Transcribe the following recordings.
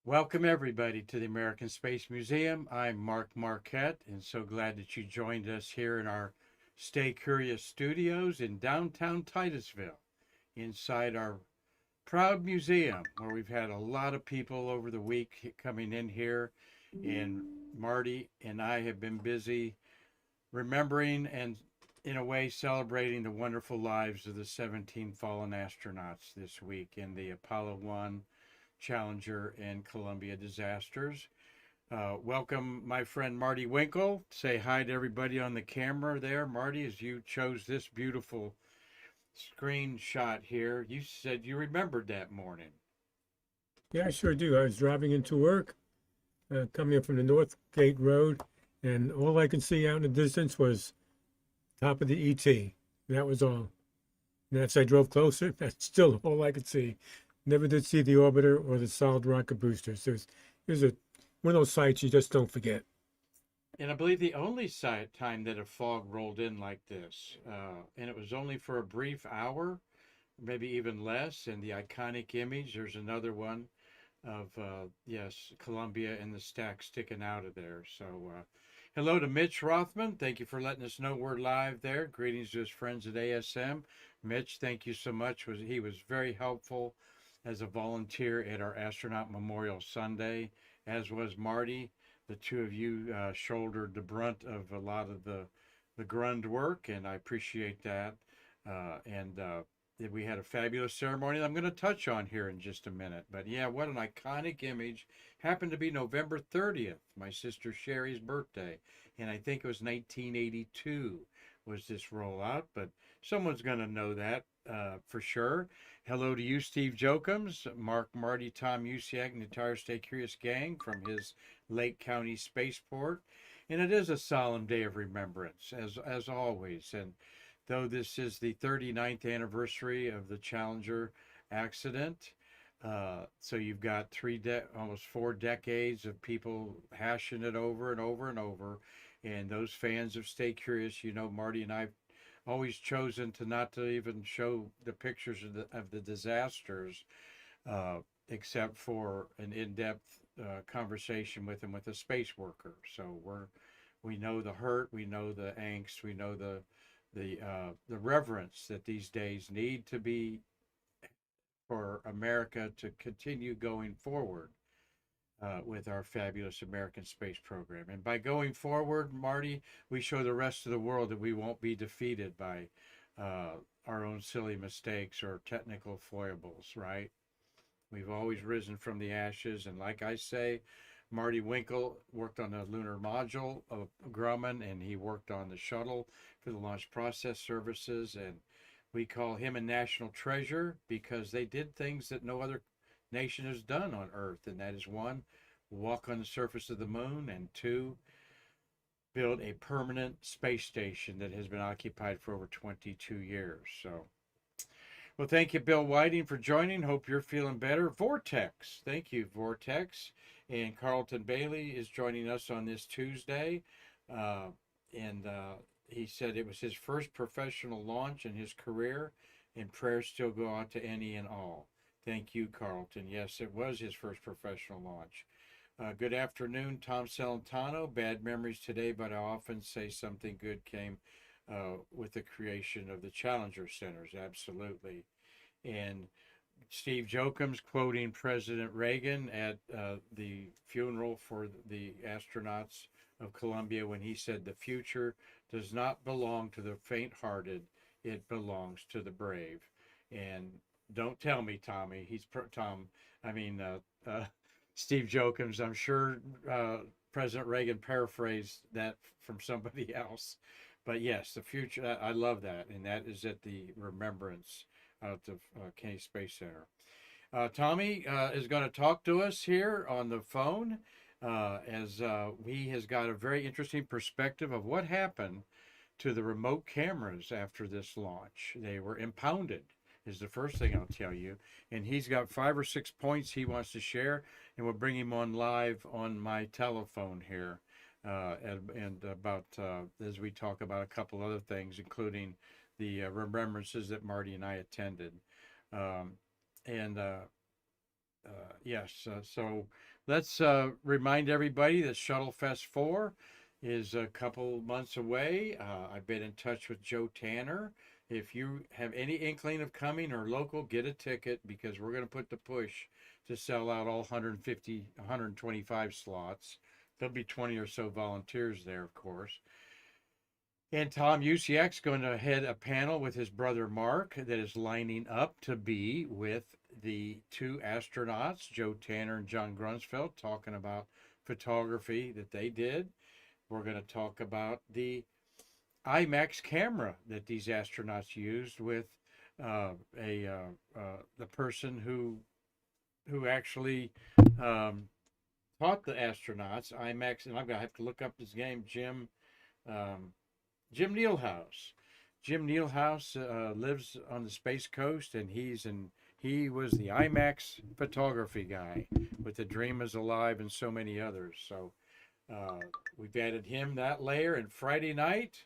Welcome, everybody, to the American Space Museum. I'm Mark Marquette, and so glad that you joined us here in our Stay Curious studios in downtown Titusville, inside our proud museum, where we've had a lot of people over the week coming in here. And Marty and I have been busy remembering and, in a way, celebrating the wonderful lives of the 17 fallen astronauts this week in the Apollo 1, Challenger, and Columbia disasters. Welcome, my friend Marty Winkle. Say hi to everybody on the camera there, Marty, as you chose this beautiful screenshot here. You said you remembered that morning. Yeah, I sure do. I was driving into work, coming up from the North Gate Road, and all I could see out in the distance was top of the ET. That was all. And as I drove closer, that's still all I could see. Never did see the orbiter or the solid rocket boosters. There's one of those sights you just don't forget. And I believe the only time that a fog rolled in like this, and it was only for a brief hour, maybe even less. And the iconic image, there's another one of, yes, Columbia and the stack sticking out of there. So, hello to Mitch Rothman. Thank you for letting us know we're live there. Greetings to his friends at ASM. Mitch, thank you so much. He was very helpful as a volunteer at our Astronaut Memorial Sunday, as was Marty. The two of you shouldered the brunt of a lot of the grund work, and I appreciate that. And We had a fabulous ceremony that I'm going to touch on here in just a minute. But yeah, what an iconic image. Happened to be November 30th, my sister Sherry's birthday. And I think it was 1982 was this rollout, but someone's going to know that for sure. Hello to you, Steve Jokums, Mark, Marty, Tom Usciak, and the entire Stay Curious gang from his Lake County spaceport. And it is a solemn day of remembrance, as always. And though this is the 39th anniversary of the Challenger accident. So you've got almost 4 decades of people hashing it over and over and over. And those fans of Stay Curious, Marty and I've always chosen to not to even show the pictures of the disasters, uh, except for an in-depth conversation with them with a space worker. So we know the hurt, we know the angst, we know the reverence that these days need to be for America to continue going forward with our fabulous American space program. And by going forward, Marty, we show the rest of the world that we won't be defeated by our own silly mistakes or technical foibles, right? We've always risen from the ashes. And like I say, Marty Winkle worked on the lunar module of Grumman, and he worked on the shuttle for the launch process services. And we call him a national treasure because they did things that no other nation has done on Earth. And that is one, walk on the surface of the moon, and two, build a permanent space station that has been occupied for over 22 years. So well, thank you, Bill Whiting, for joining. Hope you're feeling better. Vortex, thank you, Vortex. And Carlton Bailey is joining us on this Tuesday. Uh, and He said it was his first professional launch in his career, and prayers still go out to any and all. Thank you, Carlton. Yes, it was his first professional launch. Good afternoon, Tom Celentano. Bad memories today, but I often say something good came with the creation of the Challenger Centers. Absolutely. And Steve Jokums quoting President Reagan at the funeral for the astronauts of Columbia when he said, "The future does not belong to the faint hearted, it belongs to the brave." And don't tell me, Tommy, Tom, I mean, Steve Jokums, I'm sure President Reagan paraphrased that from somebody else. But yes, the future, I love that. And that is at the remembrance out of Kennedy Space Center. Tommy is going to talk to us here on the phone as he has got a very interesting perspective of what happened to the remote cameras after this launch. They were impounded, is the first thing I'll tell you. And he's got 5 or 6 points he wants to share, and we'll bring him on live on my telephone here. And about as we talk about a couple other things, including the remembrances that Marty and I attended. Um, and Yes. So let's remind everybody that Shuttle Fest 4 is a couple months away. I've been in touch with Joe Tanner. If you have any inkling of coming or local, get a ticket because we're going to put the push to sell out all 150, 125 slots. There'll be 20 or so volunteers there, of course. And Tom Usciak's going to head a panel with his brother Mark that is lining up to be with the two astronauts, Joe Tanner and John Grunsfeld, talking about photography that they did. We're going to talk about the IMAX camera that these astronauts used with the person who actually um, taught the astronauts IMAX, and I'm going to have to look up his name, Um, Jim Nealhouse. Jim Nealhouse lives on the Space Coast, and he was the IMAX photography guy with The Dream Is Alive and so many others. So uh, we've added him that layer. And Friday night,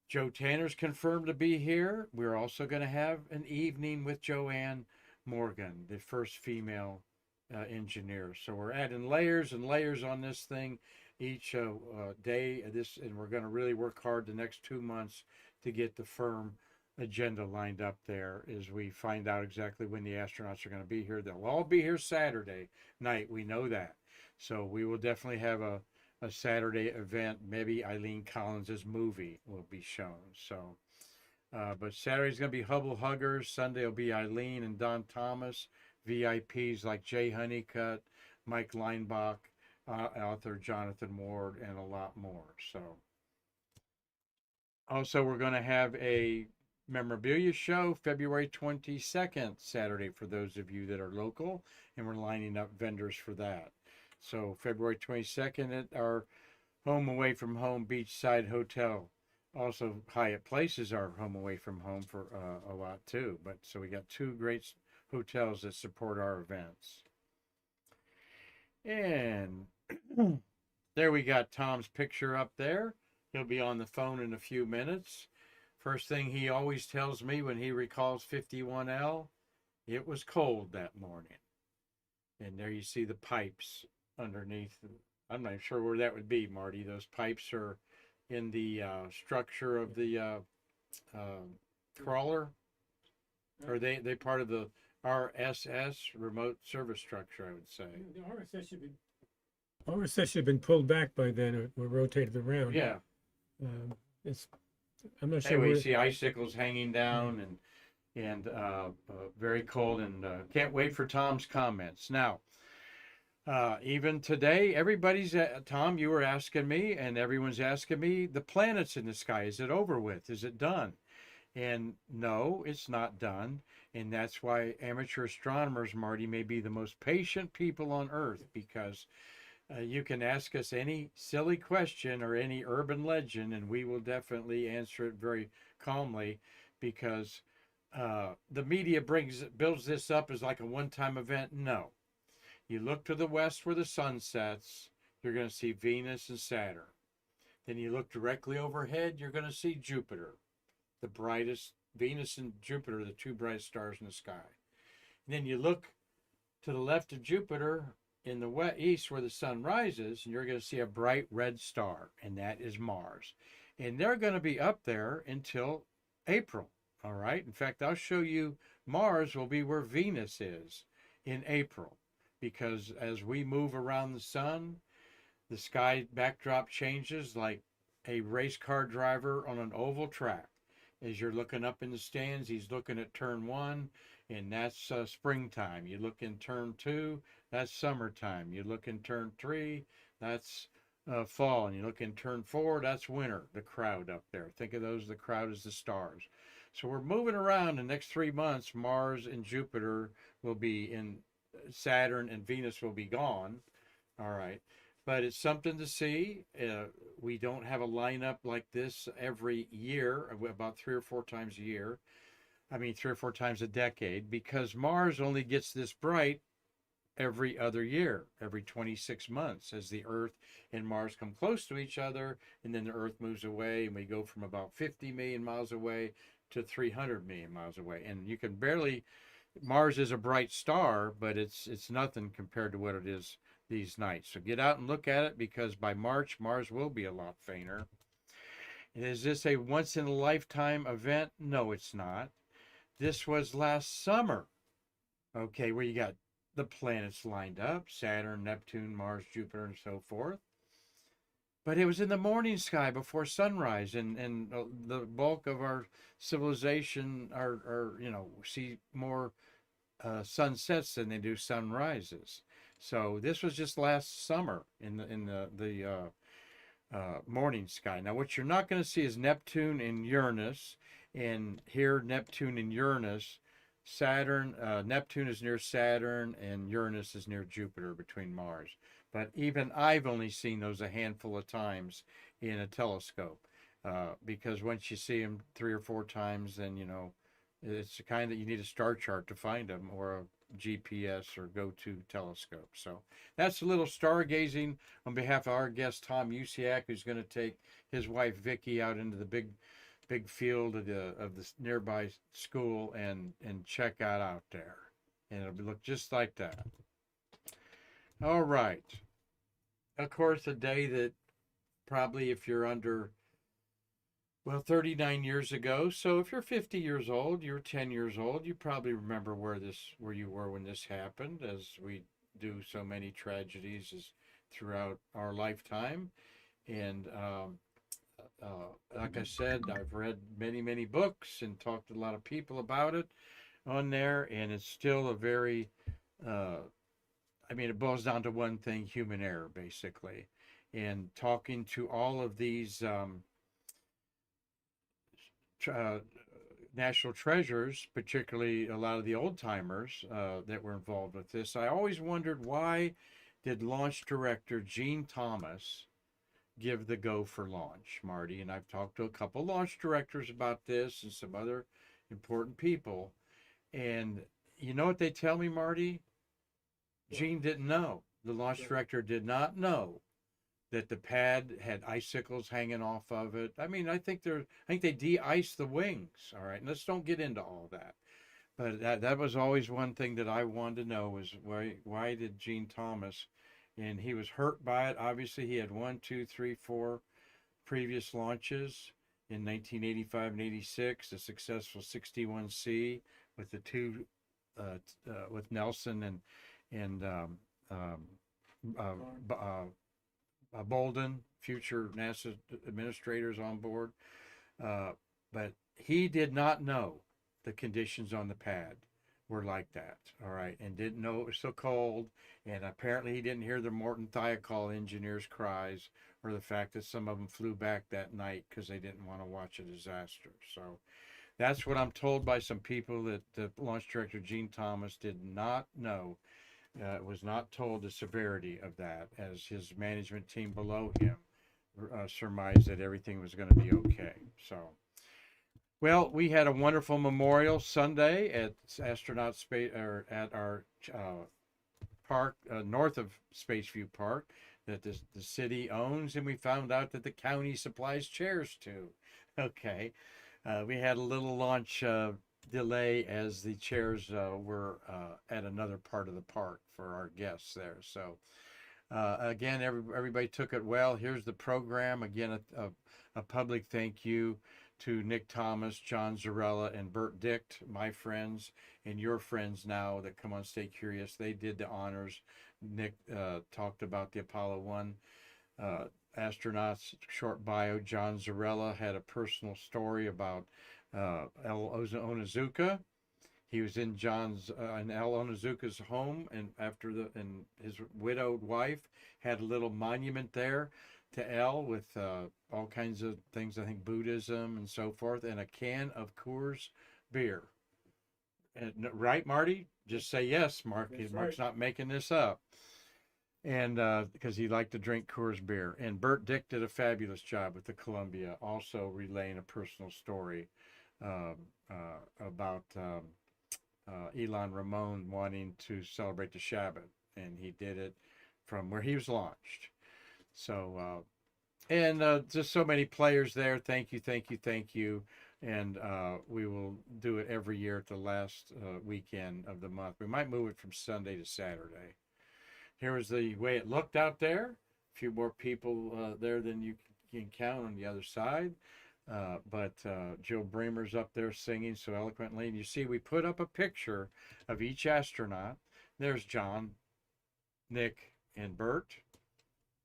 Joe Tanner's confirmed to be here. We're also going to have an evening with Joanne Morgan, the first female engineer. So we're adding layers and layers on this thing each day. This, and we're going to really work hard the next 2 months to get the firm agenda lined up there as we find out exactly when the astronauts are going to be here. They'll all be here Saturday night. We know that. So we will definitely have a Saturday event. Maybe Eileen Collins's movie will be shown. So, but Saturday's going to be Hubble Huggers. Sunday will be Eileen and Don Thomas. VIPs like Jay Honeycutt, Mike Leinbach, author Jonathan Ward, and a lot more. So, also we're going to have a memorabilia show February 22nd, Saturday, for those of you that are local, and we're lining up vendors for that. So February 22nd at our home away from home beachside hotel. Also, Hyatt Places our home away from home for a lot too. But so we got two great hotels that support our events. And there we got Tom's picture up there. He'll be on the phone in a few minutes. First thing he always tells me when he recalls 51L, it was cold that morning. And there you see the pipes underneath. I'm not sure where that would be, Marty. Those pipes are in the structure of the crawler. Or they part of the RSS, remote service structure, I would say. The RSS should have been pulled back by then or rotated around. Yeah. It's I'm not sure. Anyway, you where, see icicles hanging down and very cold, and can't wait for Tom's comments. Now, even today, everybody's Tom, you were asking me, and everyone's asking me, the planets in the sky, is it over with? Is it done? And no, it's not done. And that's why amateur astronomers, Marty, may be the most patient people on Earth, because you can ask us any silly question or any urban legend, and we will definitely answer it very calmly, because the media builds this up as like a one-time event. No. You look to the west where the sun sets, you're going to see Venus and Saturn. Then you look directly overhead, you're going to see Jupiter, the brightest. Venus and Jupiter are the two brightest stars in the sky. And then you look to the left of Jupiter in the east where the sun rises, and you're going to see a bright red star, and that is Mars. And they're going to be up there until April. All right. In fact, I'll show you Mars will be where Venus is in April, because as we move around the sun, the sky backdrop changes like a race car driver on an oval track. As you're looking up in the stands, he's looking at turn 1, and that's springtime. You look in turn 2, that's summertime. You look in turn 3, that's fall. And you look in turn 4, that's winter, the crowd up there. Think of those, the crowd is the stars. So we're moving around the next 3 months. Mars and Jupiter will be in, Saturn and Venus will be gone. All right. But it's something to see. We don't have a lineup like this every year, about 3 or 4 times a year. I mean, 3 or 4 times a decade, because Mars only gets this bright every other year, every 26 months, as the Earth and Mars come close to each other, and then the Earth moves away, and we go from about 50 million miles away to 300 million miles away. And you can barely Mars is a bright star, but it's nothing compared to what it is these nights. So get out and look at it, because by March, Mars will be a lot fainter. Is this a once in a lifetime event? No, it's not. This was last summer, okay, where you got the planets lined up: Saturn, Neptune, Mars, Jupiter, and so forth. But it was in the morning sky before sunrise, and the bulk of our civilization are see more sunsets than they do sunrises. So this was just last summer in the morning sky. Now, what you're not going to see is Neptune and Uranus, and here Neptune and Uranus, Saturn. Neptune is near Saturn, and Uranus is near Jupiter between Mars. But even I've only seen those a handful of times in a telescope, because once you see them 3 or 4 times, then it's the kind that you need a star chart to find them, or a GPS or go-to telescope. So that's a little stargazing on behalf of our guest Tom Usciak, who's going to take his wife Vicky out into the big field of the nearby school and check out there, and it'll look just like that. All right. Of course, a day that probably, if you're under, well, 39 years ago. So if you're 50 years old, you're 10 years old, you probably remember where you were when this happened, as we do so many tragedies throughout our lifetime. And like I said, I've read many books and talked to a lot of people about it on there, and it's still a very, it boils down to one thing: human error, basically. And talking to all of these uh, national treasures, particularly a lot of the old timers that were involved with this, I always wondered, why did launch director Gene Thomas give the go for launch, Marty? And I've talked to a couple launch directors about this and some other important people. And you know what they tell me, Marty? Gene didn't know. The launch director did not know that the pad had icicles hanging off of it. I think they de-iced the wings. All right, and let's don't get into all that. But that was always one thing that I wanted to know, was why did Gene Thomas, and he was hurt by it. Obviously, he had 1, 2, 3, 4 previous launches in 1985 and 86, a successful 61C with the two with Nelson and Bolden, future NASA administrators on board. But he did not know the conditions on the pad were like that, all right, and didn't know it was so cold. And apparently he didn't hear the Morton Thiokol engineers' cries, or the fact that some of them flew back that night because they didn't want to watch a disaster. So that's what I'm told by some people, that the launch director, Gene Thomas, did not know, was not told the severity of that, as his management team below him surmised that everything was going to be okay. So, well, we had a wonderful memorial Sunday at astronaut space, or at our park north of Spaceview Park, that the city owns, and we found out that the county supplies chairs to. Okay, we had a little launch delay, as the chairs were at another part of the park for our guests there. So again, everybody took it well. Here's the program again. A public thank you to Nick Thomas, John Zarella, and Bert Dicht, my friends and your friends now that come on Stay Curious. They did the honors. Nick talked about the Apollo 1 astronauts, short bio. John Zarella had a personal story about El Onizuka. He was in in El Onizuka's home, and and his widowed wife had a little monument there to El, with all kinds of things, I think Buddhism and so forth, and a can of Coors beer. And, right, Marty? Just say yes, Mark. That's Mark's right. not making this up. And because he liked to drink Coors beer. And Bert Dick did a fabulous job with the Columbia, also relaying a personal story about Elon Ramon wanting to celebrate the Shabbat, and he did it from where he was launched. So, and just so many players there. Thank you. and we will do it every year at the last weekend of the month. We might move it from Sunday to Saturday. Here was the way it looked out there. A few more people there than you can count on the other side. But Joe Bremer's up there singing so eloquently. And you see, we put up a picture of each astronaut. There's John, Nick, and Bert.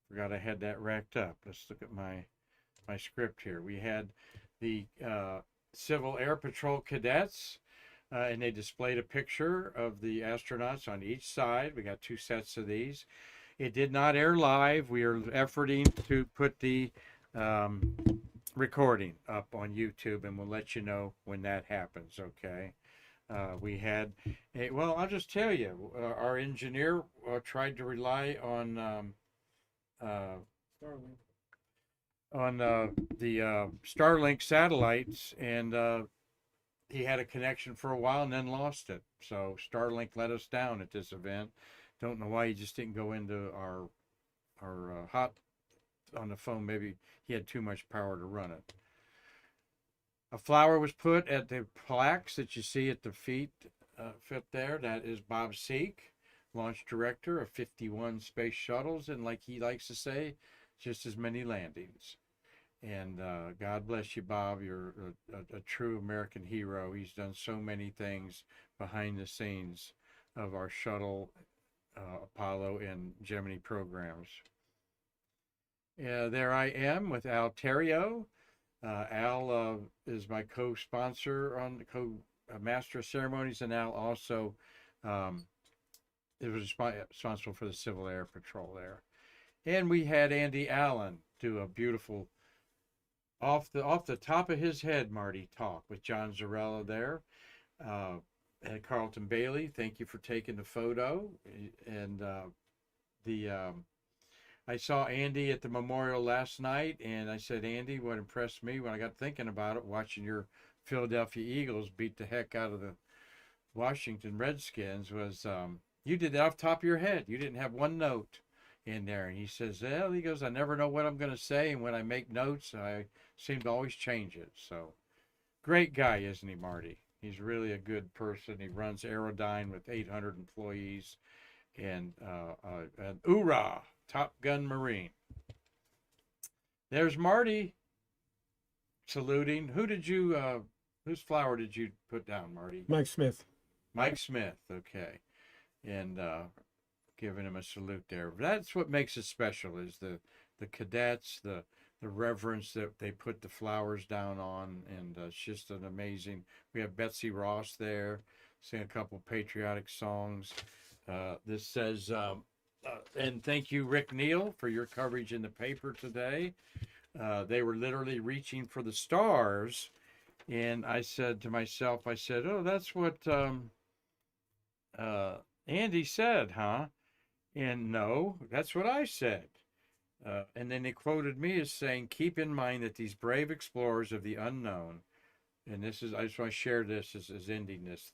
Forgot I had that racked up. Let's look at my script here. We had the Civil Air Patrol cadets, and they displayed a picture of the astronauts on each side. We got 2 sets of these. It did not air live. We are efforting to put the recording up on YouTube, and we'll let you know when that happens, okay? We had, well, I'll just tell you, our engineer tried to rely on the Starlink satellites, and he had a connection for a while and then lost it. So Starlink let us down at this event. Don't know why he just didn't go into our hot on the phone. Maybe he had too much power to run it. A flower was put at the plaques that you see at the feet fit there. That is Bob Seek, launch director of 51 space shuttles, and like he likes to say, just as many landings. And God bless you, Bob. You're a true American hero. He's done so many things behind the scenes of our shuttle, Apollo, and Gemini programs. There I am with Al Terrio. Al is my co-sponsor on the co-master of ceremonies, and Al also was responsible for the Civil Air Patrol there. And we had Andy Allen do a beautiful off the top of his head, Marty, talk with John Zarella there. And Carlton Bailey, thank you for taking the photo. And I saw Andy at the memorial last night, and I said, Andy, what impressed me when I got thinking about it, watching your Philadelphia Eagles beat the heck out of the Washington Redskins, was you did that off the top of your head. You didn't have one note in there. And he says, well, he goes, I never know what I'm going to say, and when I make notes, I seem to always change it. So great guy, isn't he, Marty? He's really a good person. He runs Aerodyne with 800 employees, and hoorah, Top Gun Marine. There's Marty saluting. Whose flower did you put down, Marty? Mike Smith. Mike Smith, okay. And giving him a salute there. That's what makes it special, is the cadets, the reverence that they put the flowers down on, and it's just an amazing. We have Betsy Ross there, sing a couple patriotic songs. This says, and thank you, Rick Neal, for your coverage in the paper today. They were literally reaching for the stars, and I said to myself, oh, that's what Andy said, huh? And no, that's what I said. And then they quoted me as saying, keep in mind that these brave explorers of the unknown, and this is, I just want to share this as ending this.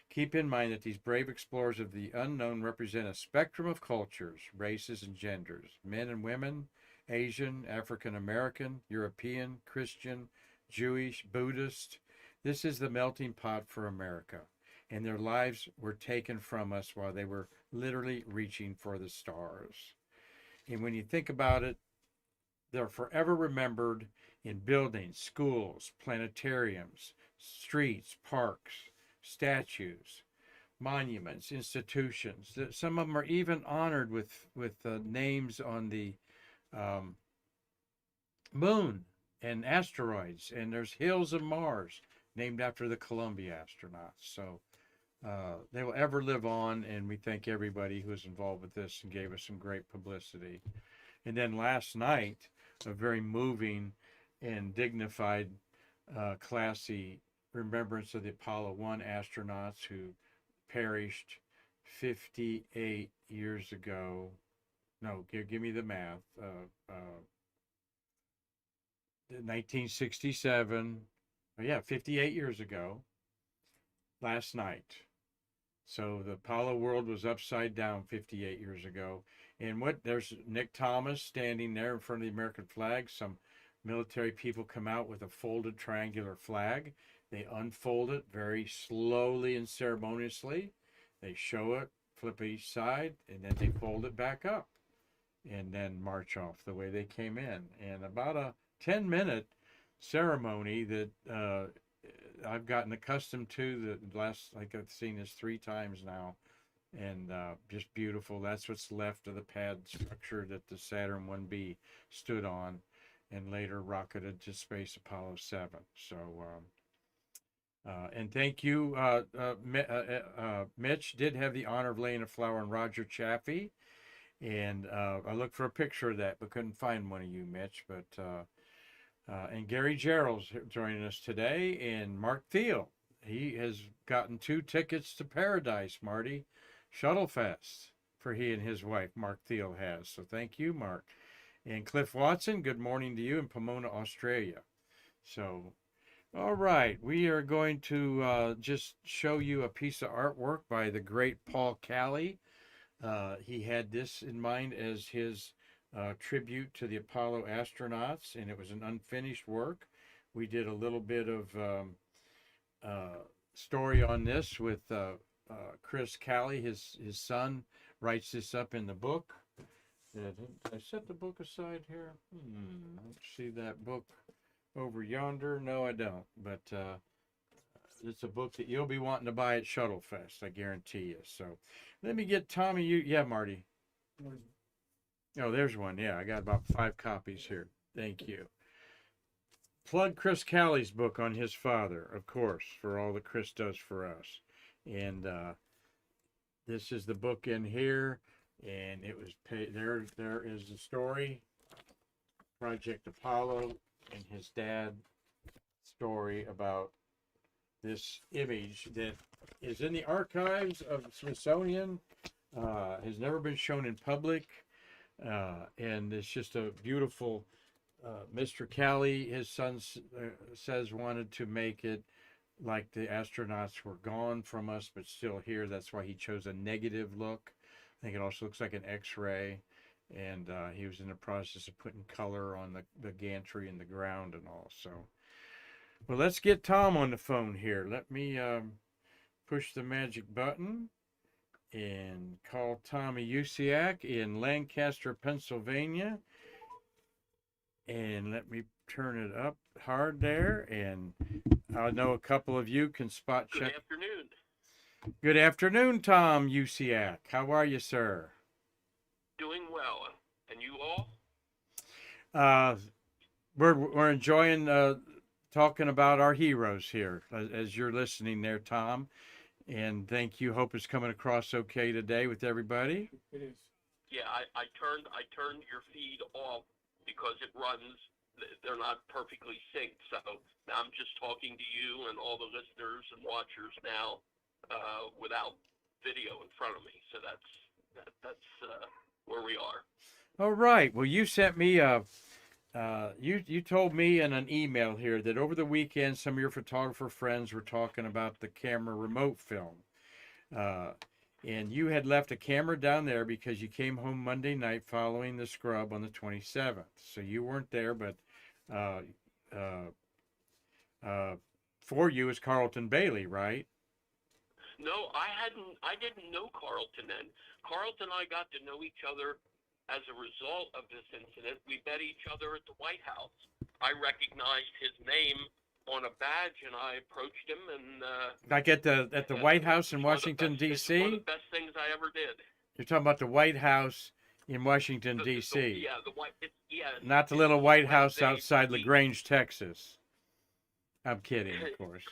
Keep in mind that these brave explorers of the unknown represent a spectrum of cultures, races, and genders, men and women, Asian, African American, European, Christian, Jewish, Buddhist. This is the melting pot for America, and their lives were taken from us while they were literally reaching for the stars. And when you think about it, they're forever remembered in buildings, schools, planetariums, streets, parks, statues, monuments, institutions. Some of them are even honored with names on the moon and asteroids. And there's hills of Mars named after the Columbia astronauts. So they will ever live on, and we thank everybody who was involved with this and gave us some great publicity. And then last night, a very moving and dignified, classy remembrance of the Apollo 1 astronauts who perished 58 years ago. No, give me the math. 1967. Oh, yeah, 58 years ago. Last night. So the Apollo world was upside down 58 years ago. And there's Nick Thomas standing there in front of the American flag, some Military people come out with a folded triangular flag. They unfold it very slowly and ceremoniously. They show it, flip each side, and then they fold it back up and then march off the way they came in. And about a 10-minute ceremony that I've gotten accustomed to. The last, like I've seen this 3 times now, and just beautiful. That's what's left of the pad structure that the Saturn 1B stood on and later rocketed to space Apollo 7. So, and thank you, Mitch did have the honor of laying a flower on Roger Chaffee. And I looked for a picture of that, but couldn't find one of you, Mitch. But and Gary Gerald's joining us today, and Mark Thiel. He has gotten 2 tickets to Paradise, Marty, Shuttle Fest, for he and his wife, Mark Thiel, has. So thank you, Mark. And Cliff Watson, good morning to you in Pomona, Australia. So, all right, we are going to just show you a piece of artwork by the great Paul Callie. He had this in mind as his tribute to the Apollo astronauts, and it was an unfinished work. We did a little bit of story on this with Chris Callie. His son writes this up in the book. Did I set the book aside here? Let's see that book over yonder. No, I don't. But it's a book that you'll be wanting to buy at Shuttle Fest, I guarantee you. So let me get Tommy. Yeah, Marty. Oh, there's one. Yeah, I got about 5 copies here. Thank you. Plug Chris Callie's book on his father, of course, for all that Chris does for us. And this is the book in here, and it was paid. There is the story, Project Apollo, and his dad story about this image that is in the archives of Smithsonian, has never been shown in public, and it's just a beautiful. Mr. Callie, his son, says wanted to make it like the astronauts were gone from us, but still here. That's why he chose a negative look. I think it also looks like an X-ray, and he was in the process of putting color on the gantry and the ground and all. So, well, let's get Tom on the phone here. Let me push the magic button and call Tommy Usciak in Lancaster, Pennsylvania. And let me turn it up hard there. And I know a couple of you can spot check. Good afternoon. Good afternoon, Tom Usciak. How are you, sir? Doing well. And you all? We're enjoying talking about our heroes here as you're listening there, Tom. And thank you. Hope it's coming across okay today with everybody. It is. Yeah, I turned your feed off because it runs. They're not perfectly synced. So now I'm just talking to you and all the listeners and watchers now without video in front of me. So that's where we are. All right. Well, you sent me you told me in an email here that over the weekend some of your photographer friends were talking about the camera remote film. And you had left a camera down there because you came home Monday night following the scrub on the 27th. So you weren't there, but for you is Carlton Bailey, right? No, I didn't know Carlton then. Carlton and I got to know each other as a result of this incident. We met each other at the White House. I recognized his name on a badge, and I approached him, and like at the White House in Washington, D.C.? One of the best things I ever did. You're talking about the White House in Washington, D.C. Yeah, the White. Not the little White House outside LaGrange, Texas. I'm kidding, of course.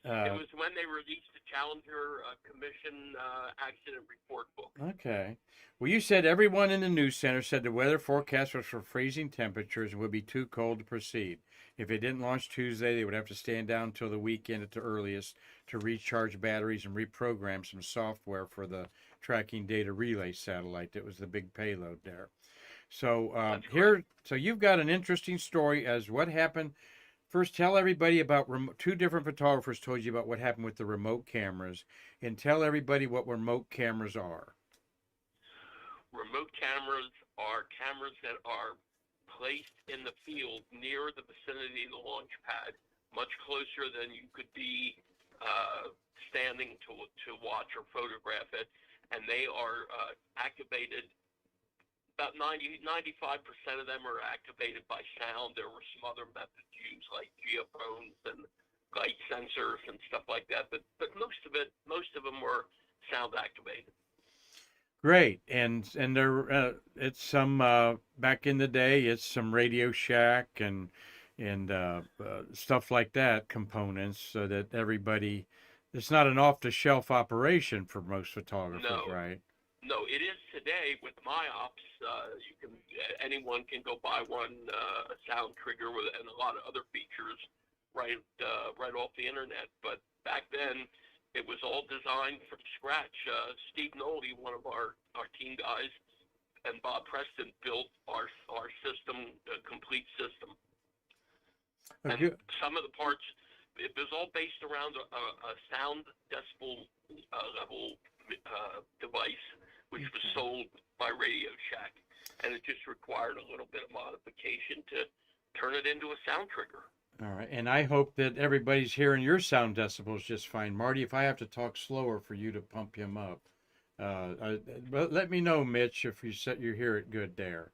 It was when they released the Challenger Commission accident report book. Okay. Well, you said everyone in the news center said the weather forecast was for freezing temperatures and would be too cold to proceed. If it didn't launch Tuesday, they would have to stand down until the weekend at the earliest to recharge batteries and reprogram some software for the tracking data relay satellite that was the big payload there. So so you've got an interesting story as what happened. First, tell everybody about 2 different photographers told you about what happened with the remote cameras, and tell everybody what remote cameras are. Remote cameras are cameras that are placed in the field near the vicinity of the launch pad, much closer than you could be standing to watch or photograph it. And they are activated. About 95% of them are activated by sound. There were some other methods used like geophones and light sensors and stuff like that, but most of them were sound activated. Great, and there it's some back in the day. It's some Radio Shack and stuff like that components, so that everybody. It's not an off-the-shelf operation for most photographers, No, right? no, it is today with MyOps. Anyone can go buy one, a sound trigger with and a lot of other features right off the internet. But back then, it was all designed from scratch. Steve Nolly, one of our team guys, and Bob Preston built our system, a complete system. And some of the parts, it was all based around a sound decibel level device, which was sold by Radio Shack, and it just required a little bit of modification to turn it into a sound trigger. All right, and I hope that everybody's hearing your sound decibels just fine. Marty, if I have to talk slower for you to pump him up, but let me know, Mitch, if you hear it good there.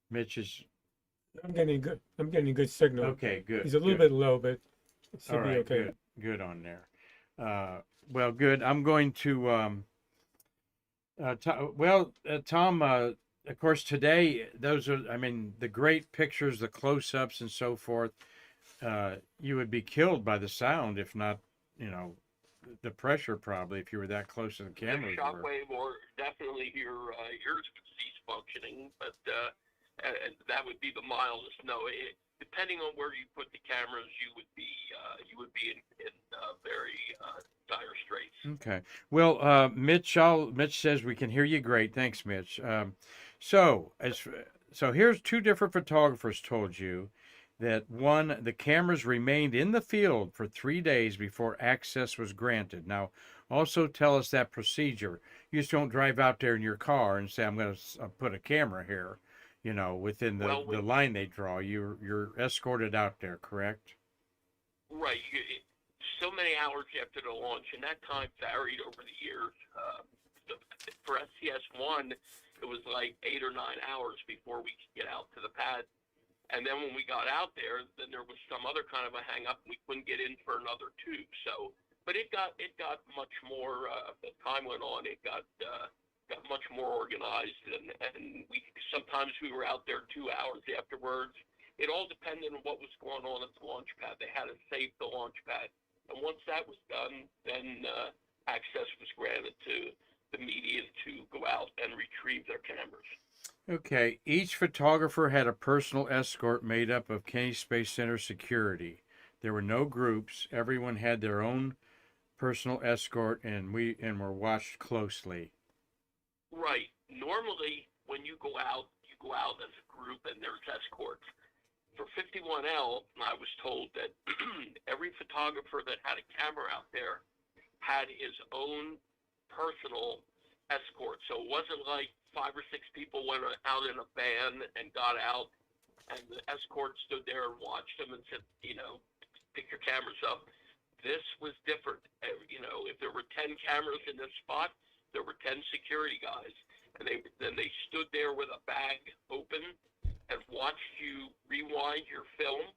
Mitch is I'm getting good. I'm getting a good signal. okay. Good. He's a little bit low, but it should All be right. okay. Good on there. Well, good. I'm going to Tom. Of course, today those are. I mean, the great pictures, the close-ups, and so forth. You would be killed by the sound, if not, the pressure probably, if you were that close to the camera. The shockwave, or definitely your ears would cease functioning, but and that would be the mildest. No, depending on where you put the cameras, you would be in very dire straits. Okay. Well, Mitch says we can hear you great. Thanks, Mitch. So here's two different photographers told you that one, the cameras remained in the field for 3 days before access was granted. Now, also tell us that procedure. You just don't drive out there in your car and say, I'm going to put a camera here, within the line they draw. You're escorted out there, correct? Right. So many hours after the launch, and that time varied over the years. For SCS-1, it was like 8 or 9 hours before we could get out to the pad. And then when we got out there, then there was some other kind of a hang-up. We couldn't get in for another 2. So, but it got much more. As time went on, it got much more organized, and sometimes we were out there 2 hours afterwards. It all depended on what was going on at the launch pad. They had to save the launch pad, and once that was done, then access was granted to the media to go out and retrieve their cameras. Okay, each photographer had a personal escort made up of Kennedy Space Center security. There were no groups. Everyone had their own personal escort, and were watched closely. Right. Normally, when you go out as a group, and there's escorts. For 51L, I was told that every photographer that had a camera out there had his own personal escort. So it wasn't like 5 or 6 people went out in a van and got out, and the escort stood there and watched them and said, pick your cameras up. This was different. If there were 10 cameras in this spot, there were 10 security guys, and they stood there with a bag open and watched you rewind your film,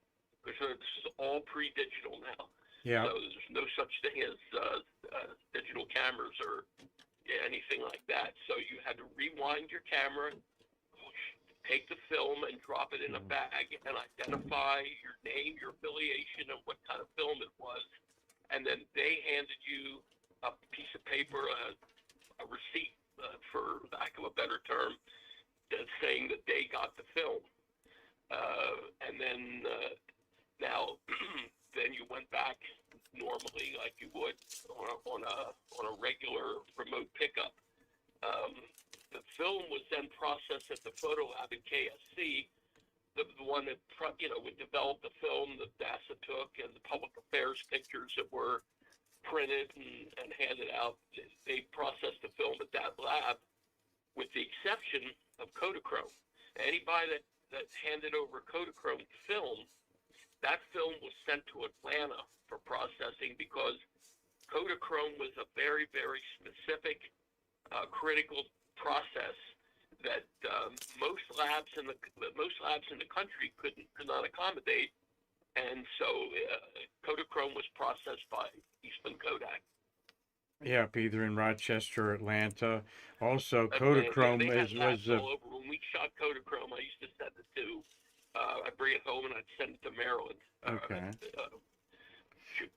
because this is all pre-digital now. Yeah. So there's no such thing as digital cameras or anything like that. So you had to rewind your camera, take the film and drop it in a bag, and identify your name, your affiliation, and what kind of film it was. And then they handed you a piece of paper, a receipt, for lack of a better term, saying that they got the film. And then now, then you went back normally like you would on a regular remote pickup. The film was then processed at the photo lab in KSC. The one that would develop the film that NASA took, and the public affairs pictures that were printed and handed out. They processed the film at that lab, with the exception of Kodachrome. Anybody that that handed over Kodachrome film, that film was sent to Atlanta for processing because Kodachrome was a very, very specific, critical process that most labs in the country could not accommodate, and so Kodachrome was processed by Eastman Kodak. Yep, either in Rochester or Atlanta. Also, Atlanta, yeah, Kodachrome they had labs was a all over. When we shot Kodachrome, I used to send it to. I'd bring it home and I'd send it to Maryland. okay.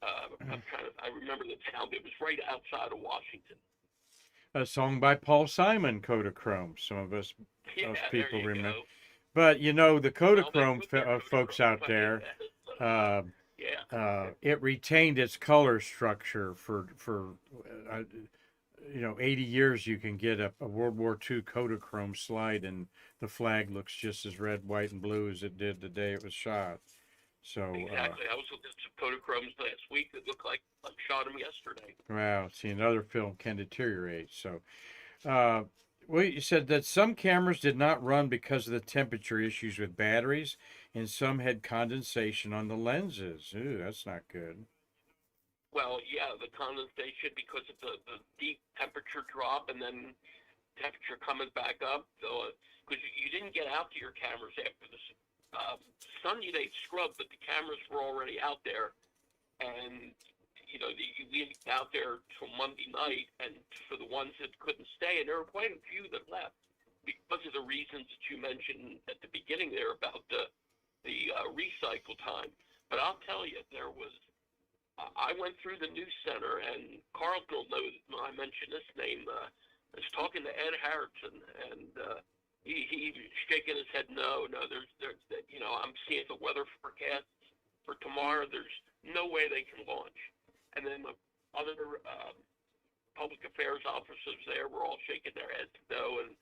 I remember the town. It was right outside of Washington. A song by Paul Simon, Kodachrome. Some of us Yeah, there people you remember. go. But you know, the Well, they Kodachrome put their folks Kodachrome out money in there, that. uh, Yeah. it retained its color structure for 80 years. You can get a World War II Kodachrome slide, and the flag looks just as red, white, and blue as it did the day it was shot. So Exactly. I was looking at some Kodachromes last week that looked like I shot them yesterday. wow, see, another film can deteriorate. So, uh, well, you said that some cameras did not run because of the temperature issues with batteries, and some had condensation on the lenses. Ooh, that's not good. Well, yeah, the condensation because of the deep temperature drop and then temperature coming back up. So, because you didn't get out to your cameras after the Sunday they scrubbed, but the cameras were already out there, and we went out there till Monday night, and for the ones that couldn't stay, and there were quite a few that left because of the reasons that you mentioned at the beginning there about the recycle time. But I'll tell you, there was. I went through the news center, and Carlton will know when I mention this name. I was talking to Ed Harrison, and he shaking his head. No, there's I'm seeing the weather forecast for tomorrow. There's no way they can launch. And then the other public affairs officers there were all shaking their heads no, and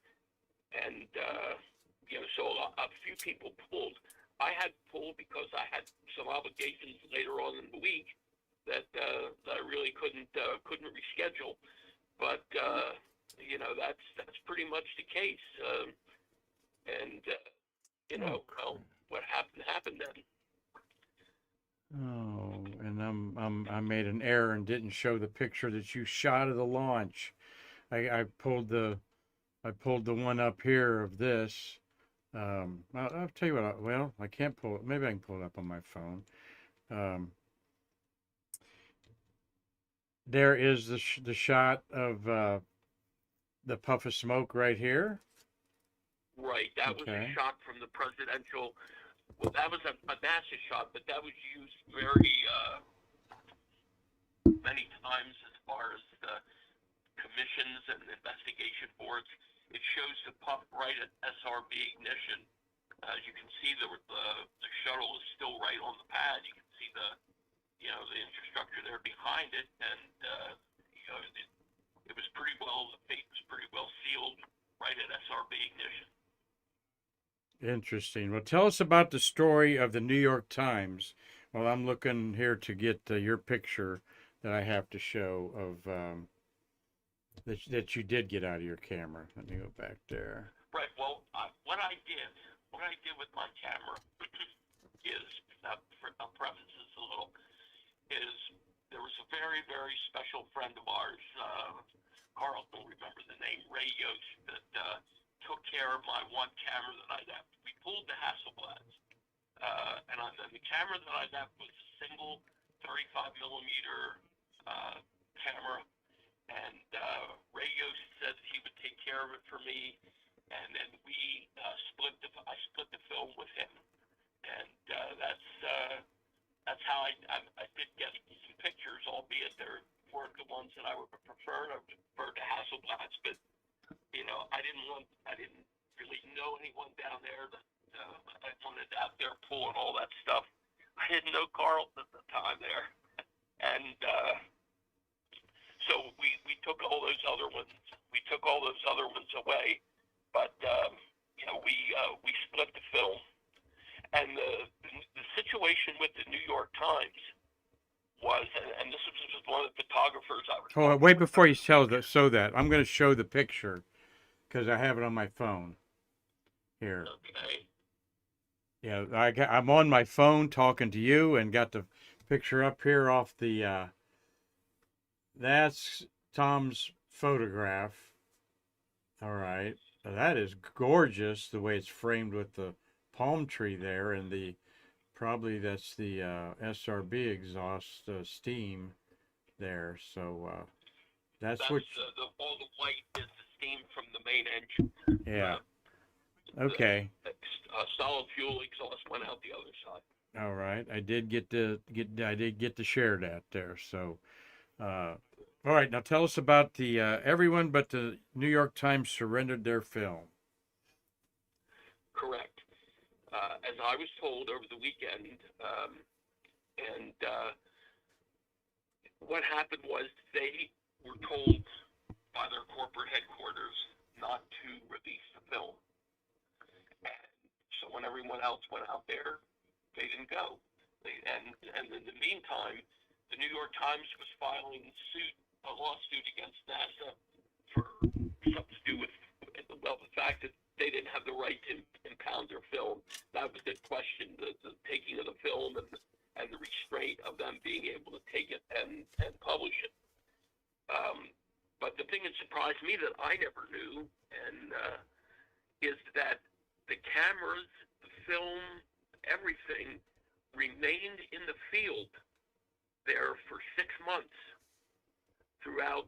so a few people pulled. I had pulled because I had some obligations later on in the week that I really couldn't reschedule. But that's pretty much the case. Well, what happened then. Oh, and I made an error and didn't show the picture that you shot of the launch. I pulled the one up here of this. I'll tell you what. I can't pull it. Maybe I can pull it up on my phone. There is the shot of the puff of smoke right here. Right, that was a shot from the presidential. Well, that was a NASA shot, but that was used very many times as far as the commissions and investigation boards. It shows the puff right at SRB ignition. As you can see, the shuttle is still right on the pad. You can see the infrastructure there behind it, and it was pretty well. The fate was pretty well sealed right at SRB ignition. Interesting. Well, tell us about the story of the New York Times. Well, I'm looking here to get your picture that I have to show of that you did get out of your camera. Let me go back there. Right. Well, what I did with my camera is, I'll preface this a little, is there was a very, very special friend of ours, Carl will remember the name, Ray Yost, that took care of my one camera that I left. We pulled the Hasselblads, and the camera that I left was a single 35 millimeter camera, and Ray Yost said that he would take care of it for me, and then I split the film with him, and that's how I did get some pictures, albeit they weren't the ones that I would have preferred. I would have preferred the Hasselblads, but I didn't really know anyone down there that I wanted out there pulling all that stuff. I didn't know Carlton at the time there, and so we took all those other ones. We took all those other ones away, but we split the film. And the situation with the New York Times was, and this was one of the photographers I was. Oh, wait before you show that. I'm going to show the picture because I have it on my phone. Here. Okay. Yeah, I'm on my phone talking to you and got the picture up here off the. That's Tom's photograph. All right, that is gorgeous the way it's framed with the palm tree there and the probably that's the SRB exhaust steam there. So that's That's what. all the white is the steam from the main engine. Yeah. The Okay. solid fuel exhaust went out the other side. All right. I did get to share that there. So, all right. Now tell us about the everyone but the New York Times surrendered their film. Correct. As I was told over the weekend, and what happened was they were told by their corporate headquarters not to release the film. And so when everyone else went out there, they didn't go. And in the meantime, the New York Times was filing a lawsuit against NASA for something to do with, well, the fact that they didn't have the right to impound their film. That was the question, the taking of the film and the restraint of them being able to take it and publish it. But the thing that surprised me that I never knew is that the cameras, the film, everything remained in the field there for 6 months throughout,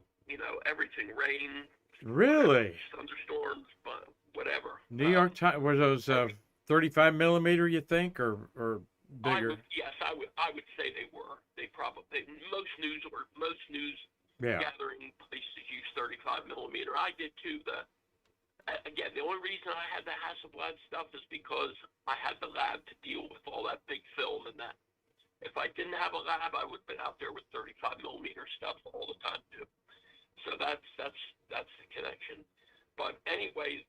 everything, rain, Really? thunderstorms, but whatever. New York Times were those 35 millimeter? You think, or bigger? I would say they were. They probably most news Yeah. gathering places use 35 millimeter. I did too. Again, the only reason I had the Hasselblad stuff is because I had the lab to deal with all that big film and that. If I didn't have a lab, I would have been out there with 35 millimeter stuff all the time too. So that's the connection. But anyway,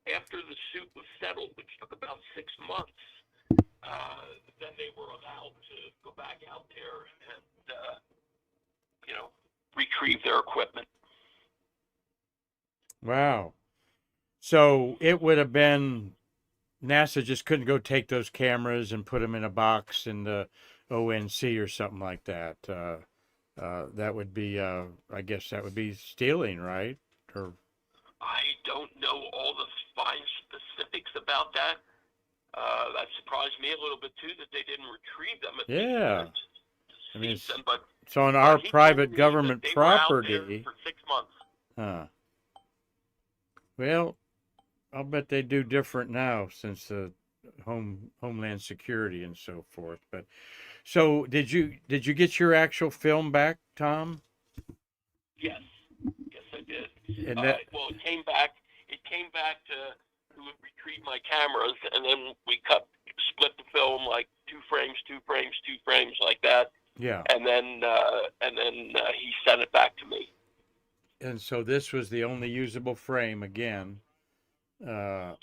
after the suit was settled, which took about 6 months, then they were allowed to go back out there and retrieve their equipment. Wow. So it would have been NASA just couldn't go take those cameras and put them in a box in the ONC or something like that. That would be, I guess, that would be stealing, right? Or I don't know all the fine specifics about that. That surprised me a little bit too that they didn't retrieve them. yeah, I mean, But it's on our he private told me government that they were out property. there for 6 months. Huh. Well, I'll bet they do different now since the Homeland Security and so forth. But so did you get your actual film back, Tom? Yes, I did. And that Well, it came back to retrieve my cameras, and then we split the film like 2 frames, 2 frames, 2 frames, like that. yeah. And then he sent it back to me. And so this was the only usable frame again. Well, yeah.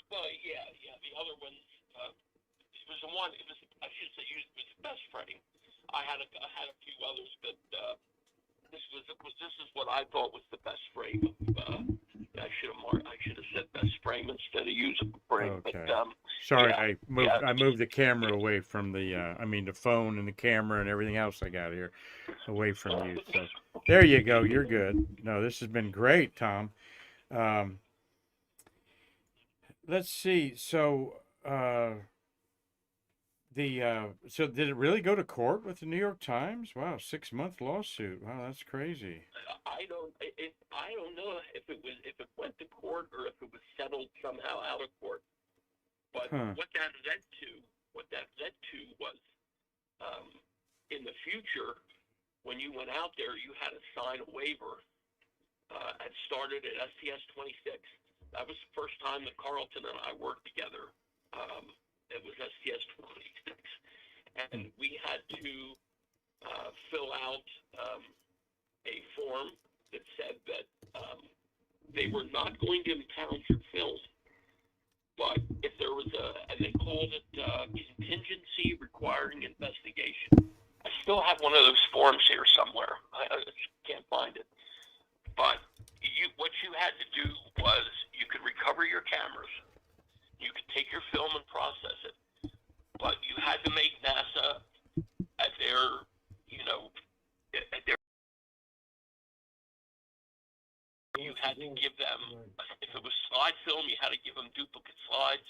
The other ones, it was the one. It was, I should say, it was the best frame. I had a few others, but this is what I thought was the best frame. I should have said best frame instead of usable frame. Okay. But, Sorry, yeah, I moved the camera away from the the phone and the camera and everything else I got here away from you. So there you go. You're good. No, this has been great, Tom. Let's see. So so did it really go to court with the New York Times? Wow, 6-month lawsuit. Wow, that's crazy. I don't know if it went to court or if it was settled somehow out of court. But what that led to was, in the future, when you went out there, you had to sign a waiver. It started at STS 26. That was the first time that Carlton and I worked together. It was STS 26, and we had to fill out a form that said that they were not going to impound your film, but if there was and they called it contingency requiring investigation. I still have one of those forms here somewhere. I can't find it. But what you had to do was you could recover your cameras. You could take your film and process them. If it was slide film, you had to give them duplicate slides.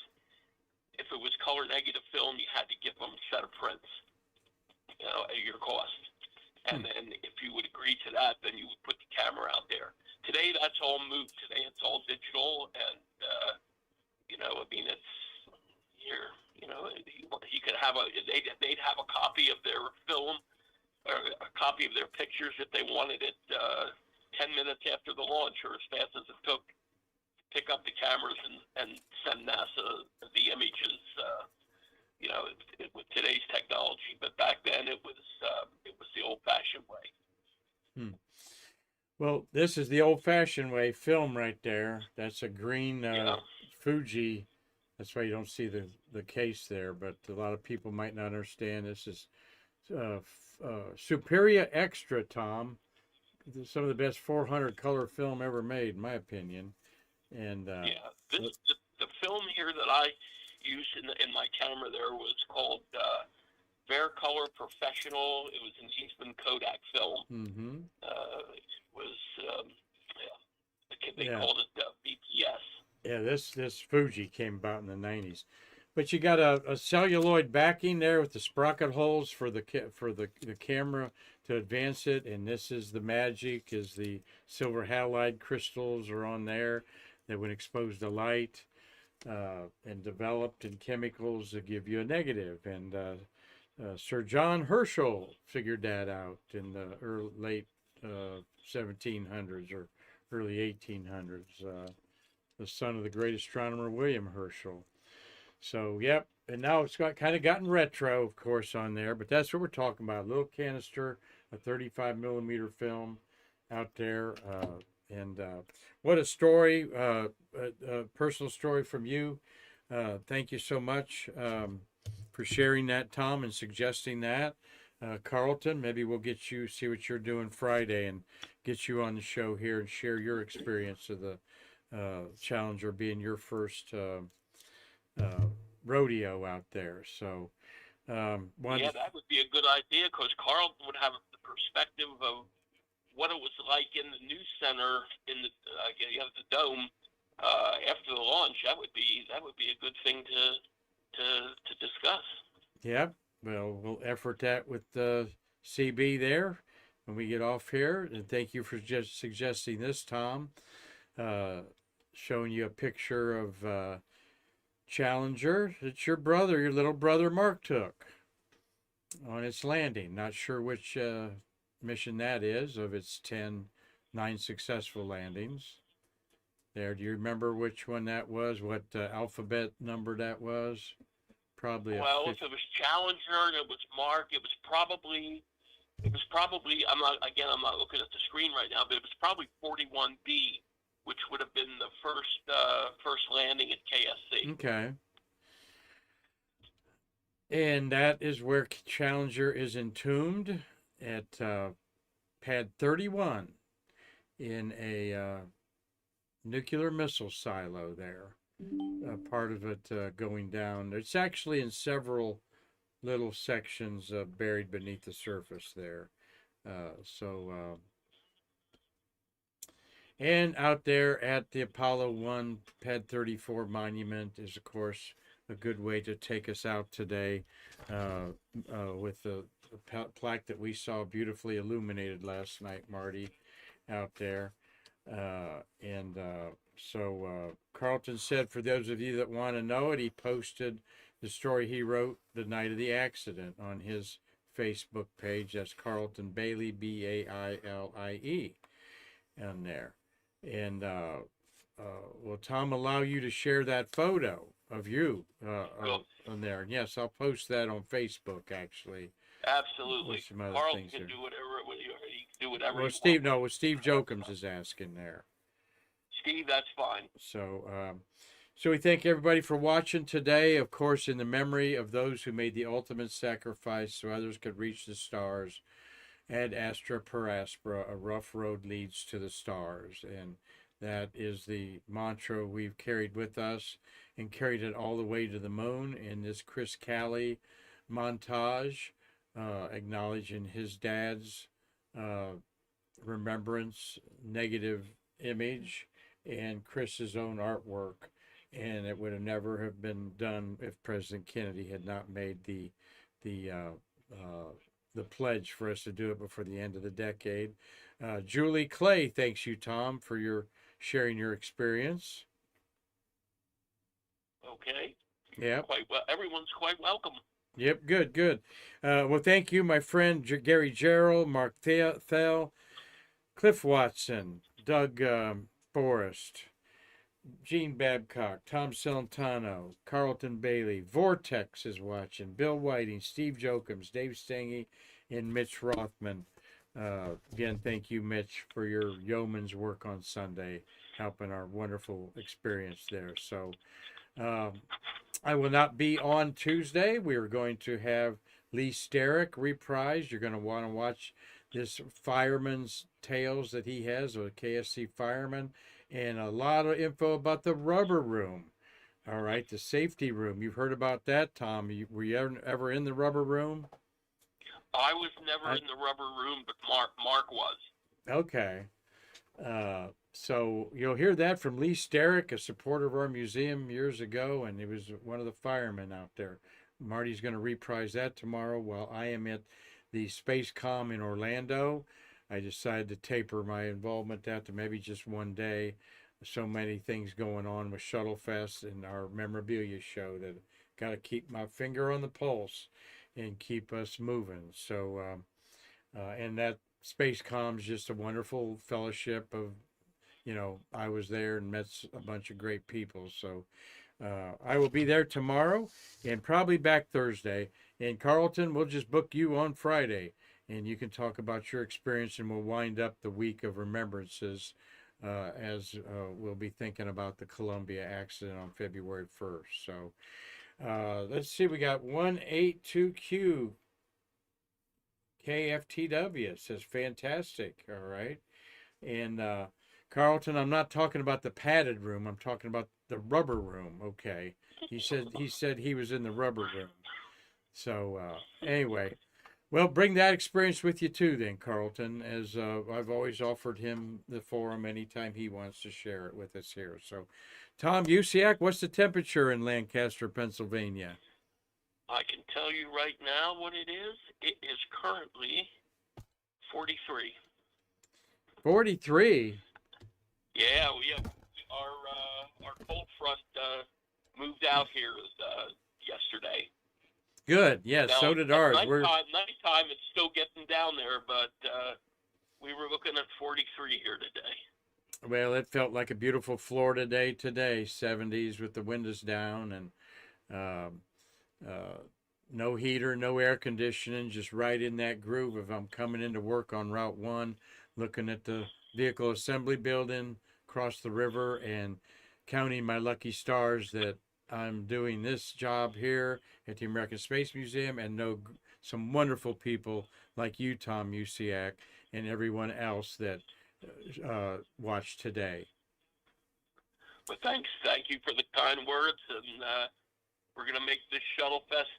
If it was color negative film, you had to give them a set of prints, at your cost. And then if you would agree to that, then you would put the camera out there. Today, that's all moved. Today, it's all digital, and I mean, it's here. You could have they'd have a copy of their film or a copy of their pictures if they wanted it 10 minutes after the launch, or as fast as it took to pick up the cameras and send NASA the images. With today's technology, but back then it was the old-fashioned way. Well, this is the old-fashioned way film right there. That's a green Fuji. That's why you don't see the case there, but a lot of people might not understand. This is Superior Extra, Tom. Some of the best 400 color film ever made, in my opinion. And the film here that I used in my camera there was called Color Professional. It was an Eastman Kodak film. Mm-hmm. It was they called it BPS. Yeah, this Fuji came about in the 90s. But you got a celluloid backing there with the sprocket holes for the camera to advance it, and this is the magic, is the silver halide crystals are on there that when exposed to light and developed in chemicals that give you a negative. And Sir John Herschel figured that out in the late 1700s or early 1800s, the son of the great astronomer William Herschel. So, yep, and now it's kind of gotten retro, of course, on there, but that's what we're talking about. A little canister, a 35 millimeter film out there, and what a story, a personal story from you. Thank you so much for sharing that, Tom, and suggesting that. Carlton, maybe we'll get you, see what you're doing Friday and get you on the show here and share your experience of the Challenger being your first rodeo out there. So, that would be a good idea, because Carl would have the perspective of what it was like in the news center in the dome after the launch. That would be a good thing to discuss. Yeah, well, we'll effort that with CB there when we get off here. And thank you for just suggesting this, Tom. Showing you a picture of Challenger that your little brother Mark took on its landing. Not sure which mission that is of its 9 successful landings. There, do you remember which one that was? What alphabet number that was? Probably. If it was Challenger and it was Mark, it was probably. I'm not looking at the screen right now, but it was probably 41B. Which would have been the first landing at KSC. Okay. And that is where Challenger is entombed at Pad 31 in a nuclear missile silo there. Part of it going down. It's actually in several little sections buried beneath the surface there. And out there at the Apollo 1 Pad 34 monument is, of course, a good way to take us out today with the plaque that we saw beautifully illuminated last night, Marty, out there. So Carlton said, for those of you that want to know it, he posted the story he wrote the night of the accident on his Facebook page. That's Carlton Bailey, Bailie, on there. And will Tom allow you to share that photo of you on there? And yes, I'll post that on Facebook, actually. Absolutely. Carl can do whatever. Well, Steve, no, what Steve Jokums is asking there. Steve, that's fine. So we thank everybody for watching today, of course, in the memory of those who made the ultimate sacrifice so others could reach the stars. Ad astra per aspera, a rough road leads to the stars. And that is the mantra we've carried with us and carried it all the way to the moon in this Chris Calley montage, acknowledging his dad's remembrance, negative image, and Chris's own artwork. And it would have never have been done if President Kennedy had not made the uh, the pledge for us to do it before the end of the decade. Julie Clay, thanks you, Tom, for your sharing your experience. Okay. Yep. Quite well. Everyone's quite welcome. Yep. Good. Good. Well, thank you, my friend Gary Gerald, Mark Thel, Cliff Watson, Doug Forrest, Gene Babcock, Tom Celentano, Carlton Bailey, Vortex is watching, Bill Whiting, Steve Jokums, Dave Stange, and Mitch Rothman. Again, thank you, Mitch, for your yeoman's work on Sunday, helping our wonderful experience there. So I will not be on Tuesday. We are going to have Lee Sterrick reprised. You're going to want to watch this fireman's tales that he has, a KSC fireman, and a lot of info about the rubber room. All right, the safety room. You've heard about that, Tom. Were you ever in the rubber room? I was never in the rubber room, but Mark was. Okay. So you'll hear that from Lee Sterrick, a supporter of our museum years ago, and he was one of the firemen out there. Marty's going to reprise that tomorrow while I am at the Space Com in Orlando. I decided to taper my involvement that to maybe just one day. So many things going on with Shuttle Fest and our memorabilia show that got to keep my finger on the pulse and keep us moving. So, and that Space Com's just a wonderful fellowship of, I was there and met a bunch of great people. So I will be there tomorrow and probably back Thursday. And Carlton, we'll just book you on Friday and you can talk about your experience and we'll wind up the week of remembrances as we'll be thinking about the Columbia accident on February 1st. So let's see, we got 182Q KFTW. It says fantastic. All right. And Carlton, I'm not talking about the padded room. I'm talking about the rubber room. Okay. He said he was in the rubber room. So anyway, well, bring that experience with you too, then, Carlton. As I've always offered him the forum anytime he wants to share it with us here. So, Tom Usciak, what's the temperature in Lancaster, Pennsylvania? I can tell you right now what it is. It is currently 43. 43. Yeah, we have our cold front moved out here yesterday. Good. Yes, Now, so did ours. Nighttime, it's still getting down there, but we were looking at 43 here today. Well, it felt like a beautiful Florida day today, 70s with the windows down and no heater, no air conditioning, just right in that groove of I'm coming into work on Route 1, looking at the vehicle assembly building across the river and counting my lucky stars that I'm doing this job here at the American Space Museum and know some wonderful people like you, Tom Usciak, and everyone else that watched today. Well, thanks. Thank you for the kind words, and we're going to make this Shuttle Fest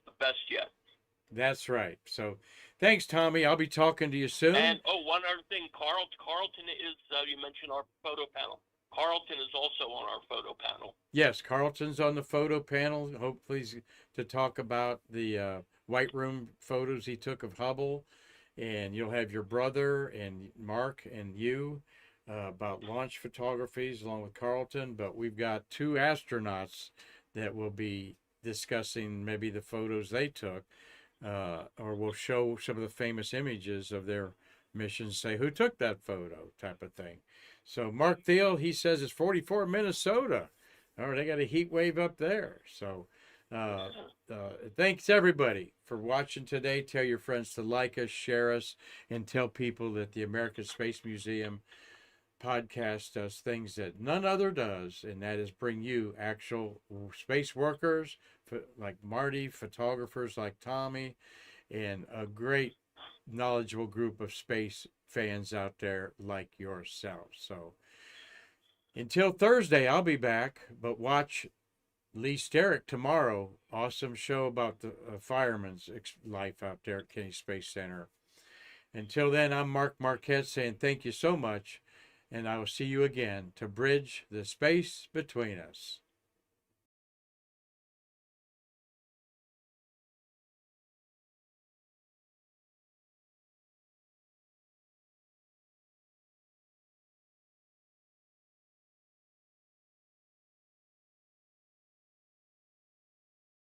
the best yet. That's right. So thanks, Tommy. I'll be talking to you soon. And, one other thing, Carlton is, you mentioned our photo panel. Carlton is also on our photo panel. Yes, Carlton's on the photo panel, hopefully to talk about the White Room photos he took of Hubble. And you'll have your brother and Mark and you about launch photographies along with Carlton. But we've got two astronauts that will be discussing maybe the photos they took, or we'll show some of the famous images of their missions, say who took that photo type of thing. So Mark Thiel, he says it's 44 Minnesota. Oh, they got a heat wave up there. So thanks everybody for watching today. Tell your friends to like us, share us, and tell people that the American Space Museum podcast does things that none other does, and that is bring you actual space workers like Marty, photographers like Tommy, and a great knowledgeable group of space fans out there like yourself. So until Thursday, I'll be back, but watch Lee Sterrick tomorrow. Awesome show about the fireman's life out there at Kennedy Space Center. Until then, I'm Mark Marquette saying thank you so much. and I will see you again to bridge the space between us.